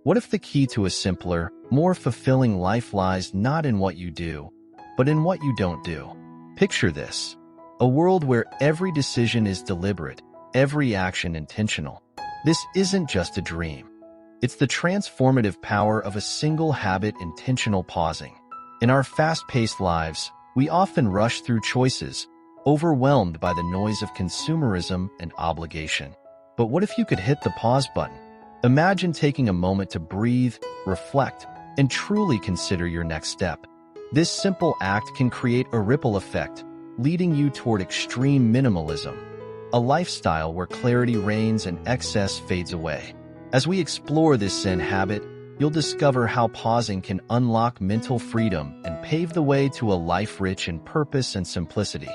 What if the key to a simpler, more fulfilling life lies not in what you do, but in what you don't do? Picture this: a world where every decision is deliberate, every action intentional. This isn't just a dream. It's the transformative power of a single habit: intentional pausing. In our fast-paced lives, we often rush through choices, overwhelmed by the noise of consumerism and obligation. But what if you could hit the pause button? Imagine taking a moment to breathe, reflect, and truly consider your next step. This simple act can create a ripple effect, leading you toward extreme minimalism, a lifestyle where clarity reigns and excess fades away. As we explore this Zen habit, you'll discover how pausing can unlock mental freedom and pave the way to a life rich in purpose and simplicity.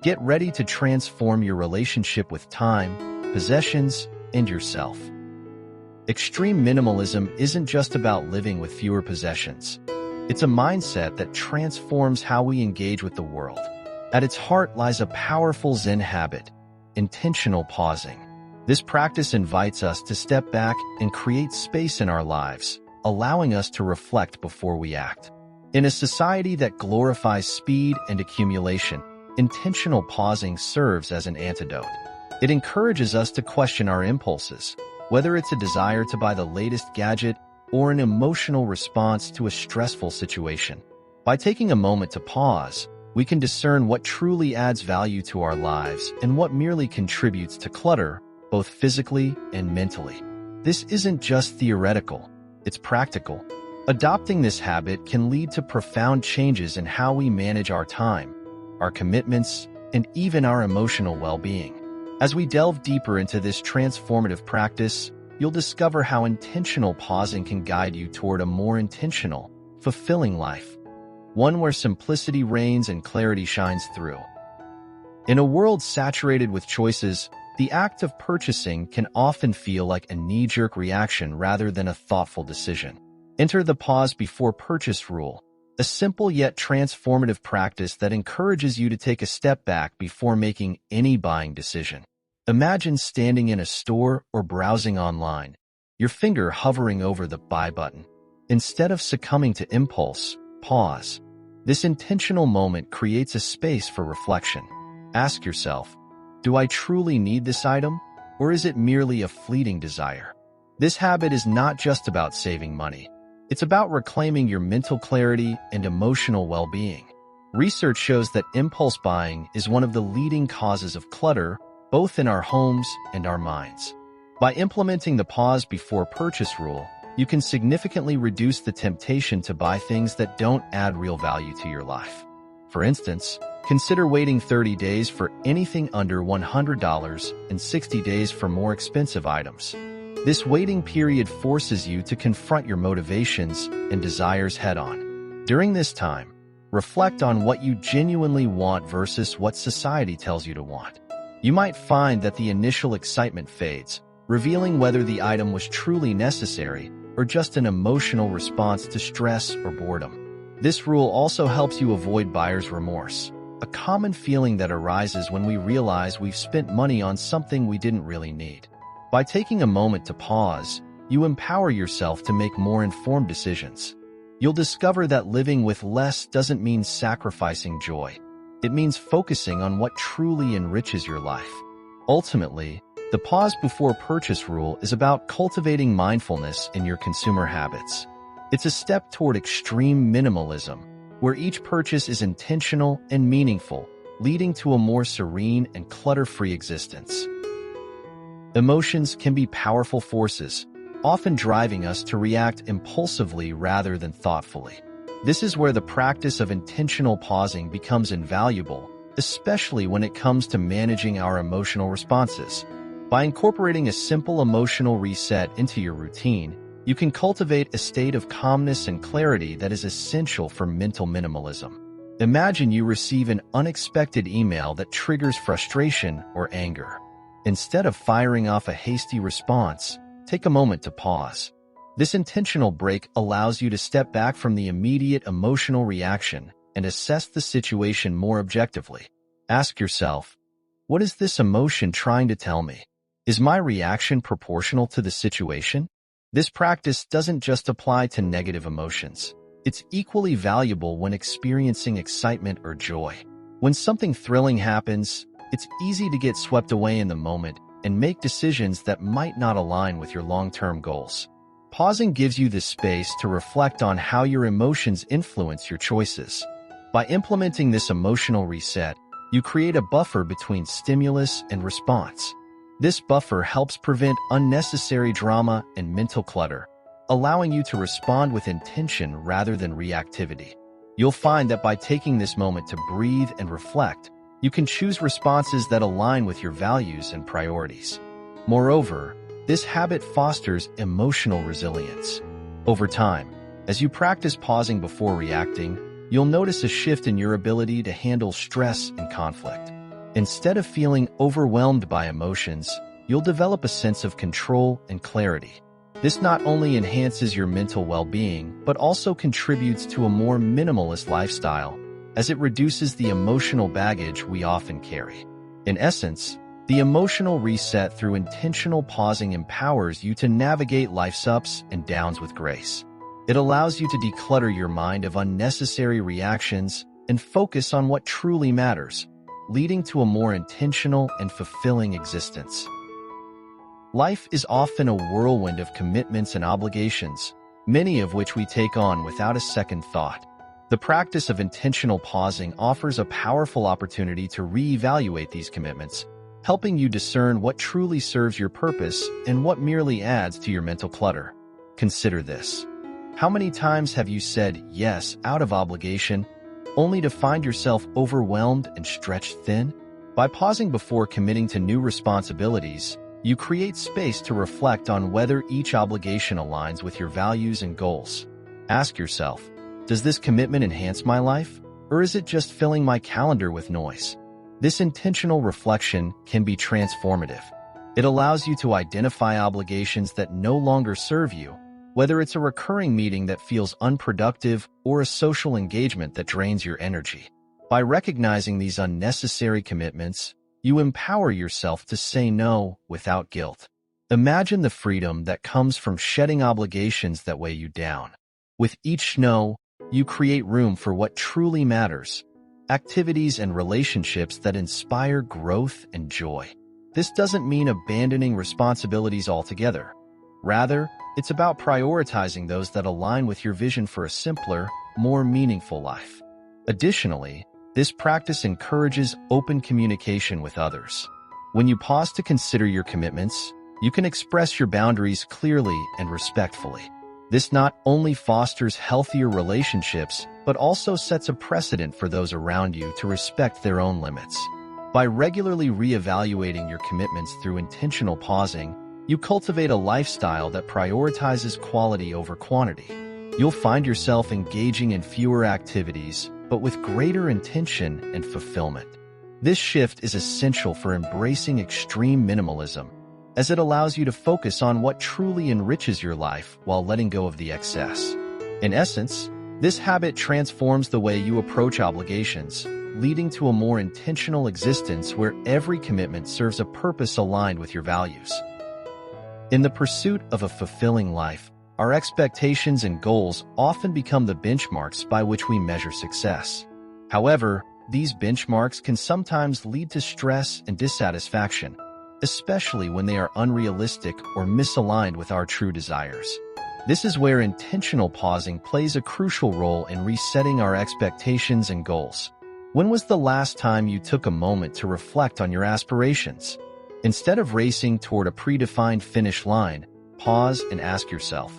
Get ready to transform your relationship with time, possessions, and yourself. Extreme minimalism isn't just about living with fewer possessions. It's a mindset that transforms how we engage with the world. At its heart lies a powerful Zen habit: intentional pausing. This practice invites us to step back and create space in our lives, allowing us to reflect before we act. In a society that glorifies speed and accumulation, intentional pausing serves as an antidote. It encourages us to question our impulses, whether it's a desire to buy the latest gadget or an emotional response to a stressful situation. By taking a moment to pause, we can discern what truly adds value to our lives and what merely contributes to clutter, both physically and mentally. This isn't just theoretical, it's practical. Adopting this habit can lead to profound changes in how we manage our time, our commitments, and even our emotional well-being. As we delve deeper into this transformative practice, you'll discover how intentional pausing can guide you toward a more intentional, fulfilling life, one where simplicity reigns and clarity shines through. In a world saturated with choices, the act of purchasing can often feel like a knee-jerk reaction rather than a thoughtful decision. Enter the pause before purchase rule, a simple yet transformative practice that encourages you to take a step back before making any buying decision. Imagine standing in a store or browsing online, your finger hovering over the buy button. Instead of succumbing to impulse, pause. This intentional moment creates a space for reflection. Ask yourself, do I truly need this item, or is it merely a fleeting desire? This habit is not just about saving money. It's about reclaiming your mental clarity and emotional well-being. Research shows that impulse buying is one of the leading causes of clutter, both in our homes and our minds. By implementing the pause before purchase rule, you can significantly reduce the temptation to buy things that don't add real value to your life. For instance, consider waiting 30 days for anything under $100 and 60 days for more expensive items. This waiting period forces you to confront your motivations and desires head-on. During this time, reflect on what you genuinely want versus what society tells you to want. You might find that the initial excitement fades, revealing whether the item was truly necessary or just an emotional response to stress or boredom. This rule also helps you avoid buyer's remorse, a common feeling that arises when we realize we've spent money on something we didn't really need. By taking a moment to pause, you empower yourself to make more informed decisions. You'll discover that living with less doesn't mean sacrificing joy. It means focusing on what truly enriches your life. Ultimately, the pause before purchase rule is about cultivating mindfulness in your consumer habits. It's a step toward extreme minimalism, where each purchase is intentional and meaningful, leading to a more serene and clutter-free existence. Emotions can be powerful forces, often driving us to react impulsively rather than thoughtfully. This is where the practice of intentional pausing becomes invaluable, especially when it comes to managing our emotional responses. By incorporating a simple emotional reset into your routine, you can cultivate a state of calmness and clarity that is essential for mental minimalism. Imagine you receive an unexpected email that triggers frustration or anger. Instead of firing off a hasty response, take a moment to pause. This intentional break allows you to step back from the immediate emotional reaction and assess the situation more objectively. Ask yourself, what is this emotion trying to tell me? Is my reaction proportional to the situation? This practice doesn't just apply to negative emotions. It's equally valuable when experiencing excitement or joy. When something thrilling happens, it's easy to get swept away in the moment and make decisions that might not align with your long-term goals. Pausing gives you the space to reflect on how your emotions influence your choices. By implementing this emotional reset, you create a buffer between stimulus and response. This buffer helps prevent unnecessary drama and mental clutter, allowing you to respond with intention rather than reactivity. You'll find that by taking this moment to breathe and reflect, you can choose responses that align with your values and priorities. Moreover, this habit fosters emotional resilience. Over time, as you practice pausing before reacting, you'll notice a shift in your ability to handle stress and conflict. Instead of feeling overwhelmed by emotions, you'll develop a sense of control and clarity. This not only enhances your mental well-being, but also contributes to a more minimalist lifestyle, as it reduces the emotional baggage we often carry. In essence, the emotional reset through intentional pausing empowers you to navigate life's ups and downs with grace. It allows you to declutter your mind of unnecessary reactions and focus on what truly matters, leading to a more intentional and fulfilling existence. Life is often a whirlwind of commitments and obligations, many of which we take on without a second thought. The practice of intentional pausing offers a powerful opportunity to reevaluate these commitments, helping you discern what truly serves your purpose and what merely adds to your mental clutter. Consider this. How many times have you said yes out of obligation, only to find yourself overwhelmed and stretched thin? By pausing before committing to new responsibilities, you create space to reflect on whether each obligation aligns with your values and goals. Ask yourself, does this commitment enhance my life, or is it just filling my calendar with noise? This intentional reflection can be transformative. It allows you to identify obligations that no longer serve you, whether it's a recurring meeting that feels unproductive or a social engagement that drains your energy. By recognizing these unnecessary commitments, you empower yourself to say no without guilt. Imagine the freedom that comes from shedding obligations that weigh you down. With each no, you create room for what truly matters, activities and relationships that inspire growth and joy. This doesn't mean abandoning responsibilities altogether. Rather, it's about prioritizing those that align with your vision for a simpler, more meaningful life. Additionally, this practice encourages open communication with others. When you pause to consider your commitments, you can express your boundaries clearly and respectfully. This not only fosters healthier relationships, but also sets a precedent for those around you to respect their own limits. By regularly reevaluating your commitments through intentional pausing, you cultivate a lifestyle that prioritizes quality over quantity. You'll find yourself engaging in fewer activities, but with greater intention and fulfillment. This shift is essential for embracing extreme minimalism, as it allows you to focus on what truly enriches your life while letting go of the excess. In essence, this habit transforms the way you approach obligations, leading to a more intentional existence where every commitment serves a purpose aligned with your values. In the pursuit of a fulfilling life, our expectations and goals often become the benchmarks by which we measure success. However, these benchmarks can sometimes lead to stress and dissatisfaction, especially when they are unrealistic or misaligned with our true desires. This is where intentional pausing plays a crucial role in resetting our expectations and goals. When was the last time you took a moment to reflect on your aspirations? Instead of racing toward a predefined finish line, pause and ask yourself,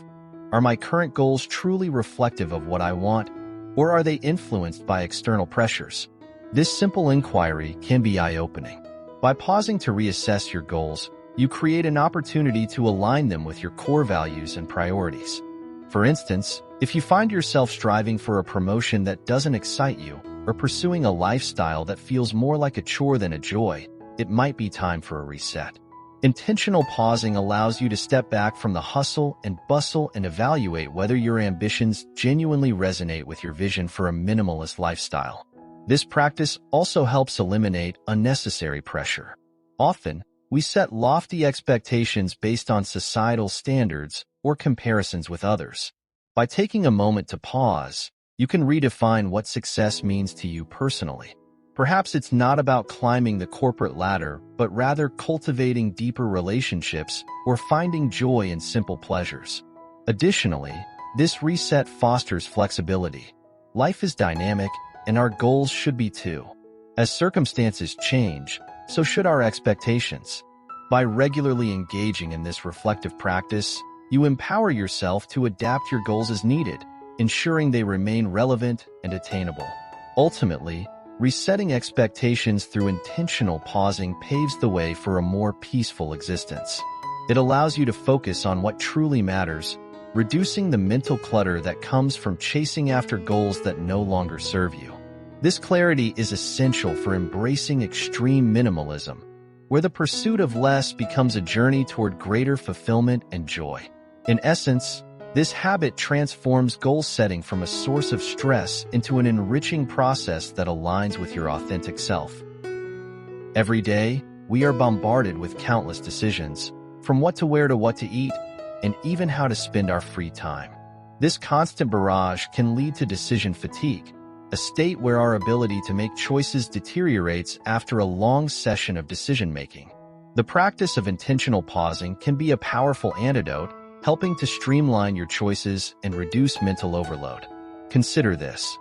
are my current goals truly reflective of what I want, or are they influenced by external pressures? This simple inquiry can be eye-opening. By pausing to reassess your goals, you create an opportunity to align them with your core values and priorities. For instance, if you find yourself striving for a promotion that doesn't excite you, or pursuing a lifestyle that feels more like a chore than a joy, it might be time for a reset. Intentional pausing allows you to step back from the hustle and bustle and evaluate whether your ambitions genuinely resonate with your vision for a minimalist lifestyle. This practice also helps eliminate unnecessary pressure. Often, we set lofty expectations based on societal standards or comparisons with others. By taking a moment to pause, you can redefine what success means to you personally. Perhaps it's not about climbing the corporate ladder, but rather cultivating deeper relationships or finding joy in simple pleasures. Additionally, this reset fosters flexibility. Life is dynamic, and our goals should be too. As circumstances change, so should our expectations. By regularly engaging in this reflective practice, you empower yourself to adapt your goals as needed, ensuring they remain relevant and attainable. Ultimately, resetting expectations through intentional pausing paves the way for a more peaceful existence. It allows you to focus on what truly matters, reducing the mental clutter that comes from chasing after goals that no longer serve you. This clarity is essential for embracing extreme minimalism, where the pursuit of less becomes a journey toward greater fulfillment and joy. In essence, this habit transforms goal setting from a source of stress into an enriching process that aligns with your authentic self. Every day, we are bombarded with countless decisions, from what to wear to what to eat, and even how to spend our free time. This constant barrage can lead to decision fatigue, a state where our ability to make choices deteriorates after a long session of decision-making. The practice of intentional pausing can be a powerful antidote, helping to streamline your choices and reduce mental overload. Consider this.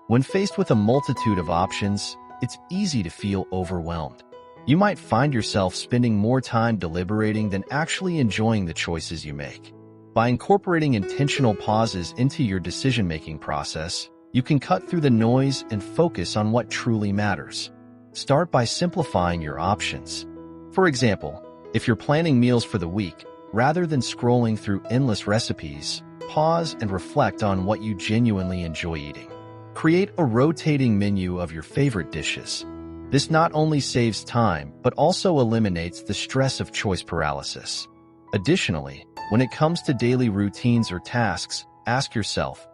When faced with a multitude of options, it's easy to feel overwhelmed. You might find yourself spending more time deliberating than actually enjoying the choices you make. By incorporating intentional pauses into your decision-making process, you can cut through the noise and focus on what truly matters. Start by simplifying your options. For example, if you're planning meals for the week, rather than scrolling through endless recipes, pause and reflect on what you genuinely enjoy eating. Create a rotating menu of your favorite dishes. This not only saves time, but also eliminates the stress of choice paralysis. Additionally, when it comes to daily routines or tasks, ask yourself,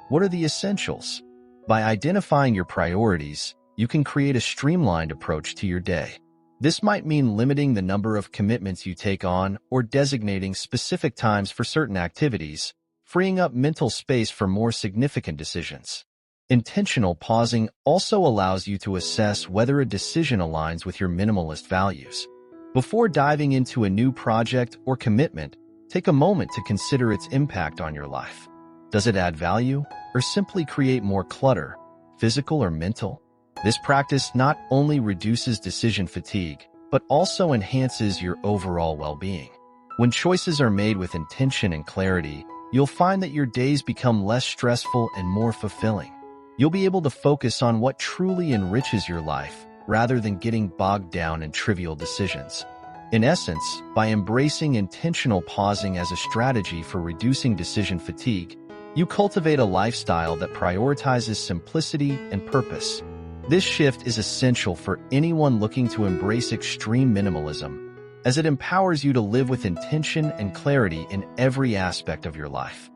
what are the essentials? By identifying your priorities, you can create a streamlined approach to your day. This might mean limiting the number of commitments you take on or designating specific times for certain activities, freeing up mental space for more significant decisions. Intentional pausing also allows you to assess whether a decision aligns with your minimalist values. Before diving into a new project or commitment, take a moment to consider its impact on your life. Does it add value or simply create more clutter, physical or mental? This practice not only reduces decision fatigue, but also enhances your overall well-being. When choices are made with intention and clarity, you'll find that your days become less stressful and more fulfilling. You'll be able to focus on what truly enriches your life, rather than getting bogged down in trivial decisions. In essence, by embracing intentional pausing as a strategy for reducing decision fatigue, you cultivate a lifestyle that prioritizes simplicity and purpose. This shift is essential for anyone looking to embrace extreme minimalism, as it empowers you to live with intention and clarity in every aspect of your life.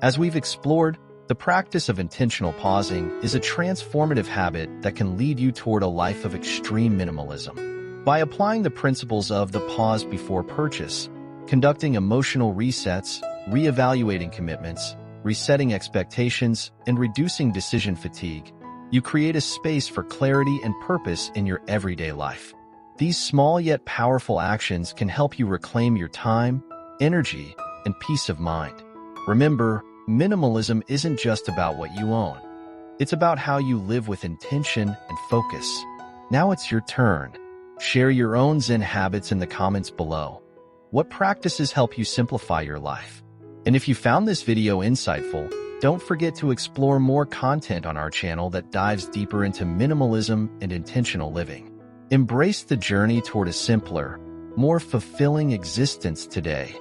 As we've explored, the practice of intentional pausing is a transformative habit that can lead you toward a life of extreme minimalism. By applying the principles of the pause before purchase, conducting emotional resets, reevaluating commitments, resetting expectations, and reducing decision fatigue, you create a space for clarity and purpose in your everyday life. These small yet powerful actions can help you reclaim your time, energy, and peace of mind. Remember, minimalism isn't just about what you own. It's about how you live with intention and focus. Now it's your turn. Share your own Zen habits in the comments below. What practices help you simplify your life? And if you found this video insightful, don't forget to explore more content on our channel that dives deeper into minimalism and intentional living. Embrace the journey toward a simpler, more fulfilling existence today.